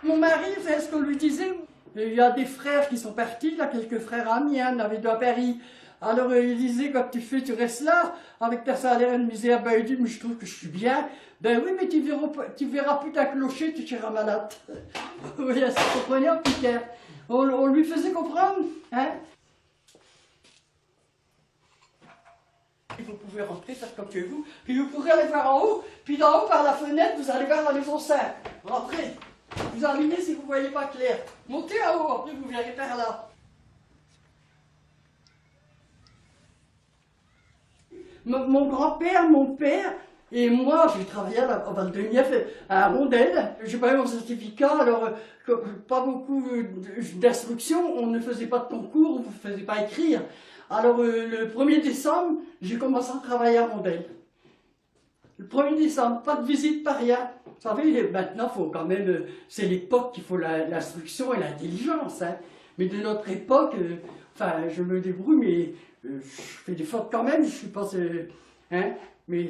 Mon mari, c'est ce qu'on lui disait. Il y a des frères qui sont partis, là, quelques frères amis, hein, on avait deux à Paris. Alors il disait, quand tu fais, tu restes là, avec ta salaire et une misère. Ben il dit, mais je trouve que je suis bien. Ben oui, mais tu verras plus ta clocher, tu seras malade. Oui, c'est comprenant, Pierre. On lui faisait comprendre, hein. Vous pouvez rentrer, faire comme chez vous, puis vous pourrez aller voir en haut, puis d'en haut par la fenêtre, vous allez voir la maison simple. Rentrez. Vous allumez si vous ne voyez pas clair. Montez en haut, après vous verrez par là. Mon grand-père, mon père et moi, j'ai travaillé à Val de Nièvre, à Rondelle. J'ai pas eu mon certificat, alors pas beaucoup d'instructions, on ne faisait pas de concours, on ne faisait pas écrire. Alors le 1er décembre, j'ai commencé à travailler à Rondelle. Le 1er décembre, pas de visite, pas rien. Vous savez, maintenant, faut quand même, c'est l'époque qu'il faut l'instruction et l'intelligence. Hein. Mais de notre époque, enfin, je me débrouille, mais je fais des fautes quand même, je suis pas... hein, mais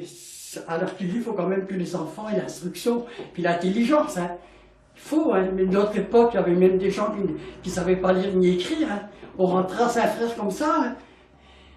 alors qu'il faut quand même que les enfants aient l'instruction, puis l'intelligence. Hein. Il faut, hein, mais de notre époque, il y avait même des gens qui ne savaient pas lire ni écrire. Hein. On rentrait à Saint-Frère comme ça. Hein.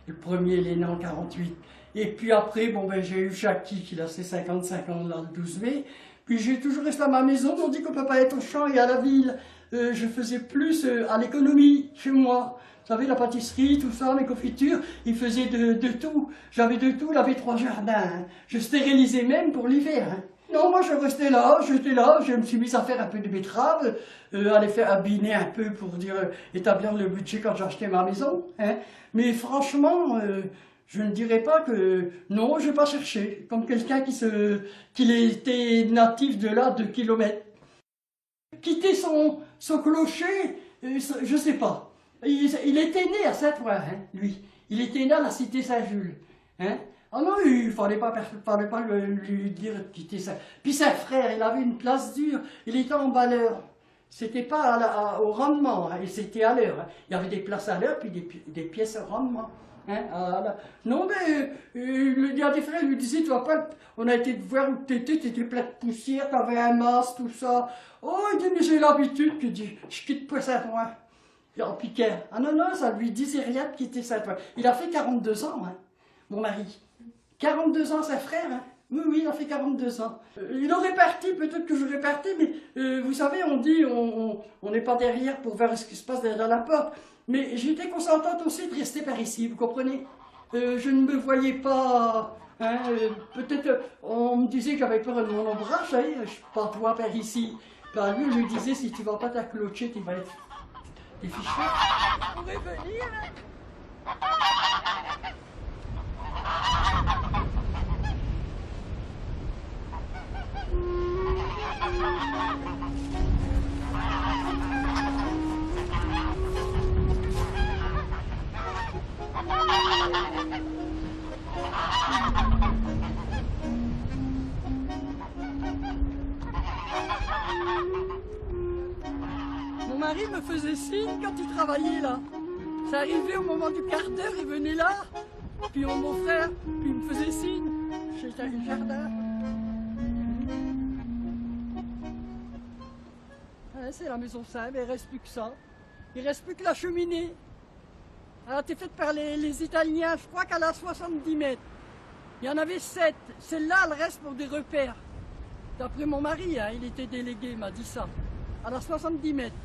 Le premier, il est né en 48. Et puis après, bon, ben, j'ai eu Jackie qui a ses 55 ans là, le 12 mai. Puis j'ai toujours resté à ma maison. On dit qu'on ne peut pas être au champ et à la ville. Je faisais plus à l'économie chez moi. Vous savez, la pâtisserie, tout ça, les confitures, ils faisaient de tout. J'avais de tout, j'avais 3 jardins. Hein. Je stérilisais même pour l'hiver. Hein. Non, moi je restais là, j'étais là, je me suis mis à faire un peu de betterave, à les faire abiner un peu pour dire, établir le budget quand j'ai acheté ma maison. Hein. Mais franchement, je ne dirais pas que... Non, je n'ai pas cherché, comme quelqu'un qui était natif de là, 2 kilomètres. Quitter son clocher, je ne sais pas. Il était né à Saint-Ouen, hein, lui. Il était né à la cité Saint-Jules. Hein. Ah non, il ne fallait pas lui dire de quitter ça. Puis ses frères, il avait une place dure, il était en valeur. C'était pas au rendement, hein, et c'était à l'heure. Hein. Il y avait des places à l'heure, puis des pièces au rendement. Hein, non, mais il y a des frères, ils lui disaient, tu vas pas, on a été te voir où tu étais plein de poussière, tu avais un masque, tout ça. Oh, il dit, mais j'ai l'habitude, je quitte pas Saint-Ouen. En Piquet. Ah non, non, ça lui disait rien de quitter Saint-Ouen. Il a fait 42 ans, hein, mon mari. 42 ans, ses frères, hein. Oui, oui, il a fait 42 ans. Il aurait parti, peut-être que j'aurais parti, mais vous savez, on dit, on n'est pas derrière pour voir ce qui se passe derrière la porte. Mais j'étais consentante aussi de rester par ici, vous comprenez? Je ne me voyais pas... Hein, peut-être, on me disait que j'avais peur de mon ombrage, vous savez, je ne suis pas toi par ici. Par lui, je lui disais, si tu ne vas pas t'acclocher, tu vas être... Des fichiers. Vous pouvez venir. Mon mari me faisait signe quand il travaillait là. Ça arrivait au moment du quart d'heure, il venait là, puis mon frère, puis il me faisait signe. J'étais dans le jardin. Ouais, c'est la maison simple, il ne reste plus que ça. Il ne reste plus que la cheminée. Elle a été faite par les Italiens, je crois qu'elle a 70 mètres. Il y en avait 7. Celle-là, elle reste pour des repères. D'après mon mari, hein, il était délégué, il m'a dit ça. Elle a 70 mètres.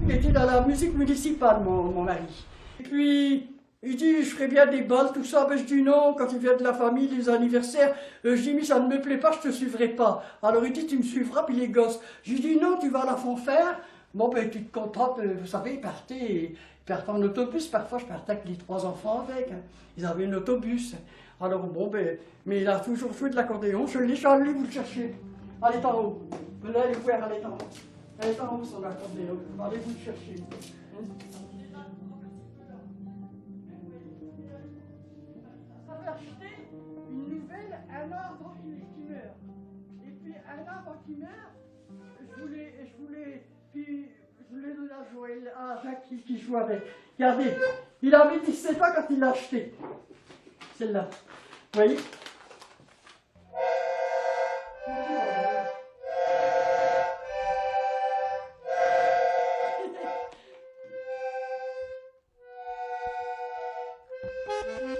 Il était dans la musique municipale, mon mari. Et puis, il dit, je ferais bien des balles, tout ça. Ben, je dis non, quand il vient de la famille, les anniversaires. Je dis, mais ça ne me plaît pas, je te suivrai pas. Alors il dit, tu me suivras, puis les gosses. Je dis, non, tu vas à la fanfare. Bon, ben, tu te contentes, vous savez, ils partaient en autobus. Parfois, je partais avec les 3 enfants avec. Hein. Ils avaient un autobus. Alors, bon, ben, mais il a toujours joué de l'accordéon. Je l'ai allé vous le chercher. Allez, en haut. Venez, allez voir, allez, en haut. Elle est en haut son accordéon, allez vous le chercher. Ça veut acheter une nouvelle, un arbre qui meurt. Et puis un arbre qui meurt, je voulais donner à Joël, à Jacques qui joue avec. Regardez, il avait 17 ans quand il l'a acheté. Celle-là. Vous voyez? Thank you.